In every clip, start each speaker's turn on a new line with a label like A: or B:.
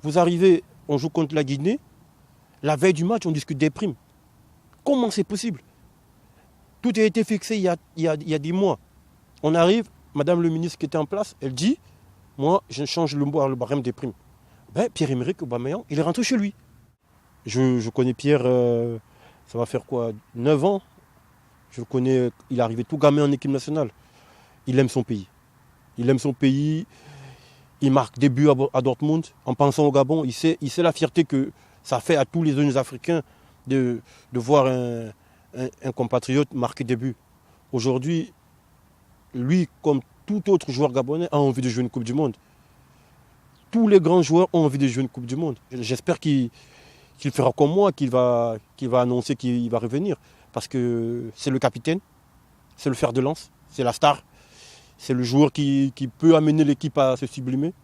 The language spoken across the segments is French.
A: Vous arrivez, on joue contre la Guinée, la veille du match, on discute des primes. Comment c'est possible? Tout a été fixé il y a 10 mois. On arrive, Madame le ministre qui était en place, elle dit, moi, je change le barème des primes. Ben, Pierre-Emerick Aubameyang, il est rentré chez lui. Je connais Pierre, ça va faire quoi, 9 ans. Je le connais, il est arrivé tout gamin en équipe nationale. Il aime son pays. Il aime son pays. Il marque des buts à Dortmund en pensant au Gabon. Il sait la fierté que ça fait à tous les jeunes Africains de voir un compatriote marquer des buts. Aujourd'hui, lui, comme tout autre joueur gabonais, a envie de jouer une Coupe du Monde. Tous les grands joueurs ont envie de jouer une Coupe du Monde. J'espère qu'il fera comme moi, qu'il va annoncer qu'il va revenir. Parce que c'est le capitaine, c'est le fer de lance, c'est la star. C'est le joueur qui peut amener l'équipe à se sublimer.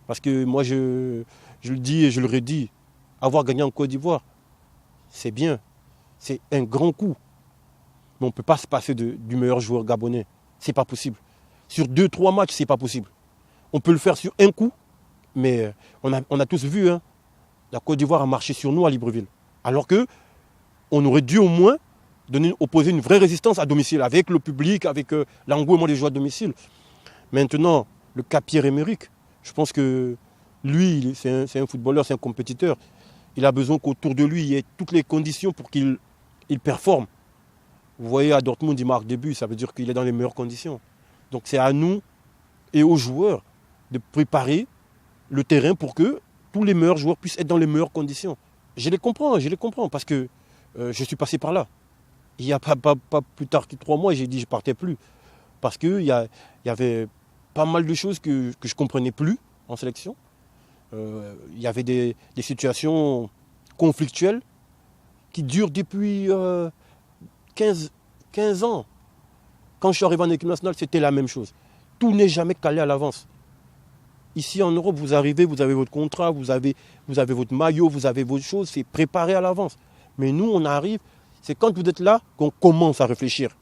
A: Parce que moi, je le dis et je le redis, avoir gagné en Côte d'Ivoire, c'est bien. C'est un grand coup. Mais on ne peut pas se passer du meilleur joueur gabonais. Ce n'est pas possible. Sur 2-3 matchs, ce n'est pas possible. On peut le faire sur un coup, mais on a tous vu, hein, la Côte d'Ivoire a marché sur nous à Libreville. Alors qu'on aurait dû au moins opposer une vraie résistance à domicile, avec le public, avec l'engouement des joueurs à domicile. Maintenant, le cas Pierre-Emerick, je pense que lui, c'est un footballeur, c'est un compétiteur. Il a besoin qu'autour de lui, il y ait toutes les conditions pour qu'il performe. Vous voyez, à Dortmund, il marque des buts, ça veut dire qu'il est dans les meilleures conditions. Donc c'est à nous et aux joueurs de préparer le terrain pour que tous les meilleurs joueurs puissent être dans les meilleures conditions. Je les comprends, parce que je suis passé par là. Il n'y a pas plus tard que 3 mois, j'ai dit que je ne partais plus. Parce qu'il y avait pas mal de choses que je ne comprenais plus en sélection. Il y avait des situations conflictuelles qui durent depuis 15 ans. Quand je suis arrivé en équipe nationale, c'était la même chose. Tout n'est jamais calé à l'avance. Ici en Europe, vous arrivez, vous avez votre contrat, vous avez votre maillot, vous avez vos choses, c'est préparé à l'avance. Mais nous, on arrive, c'est quand vous êtes là qu'on commence à réfléchir.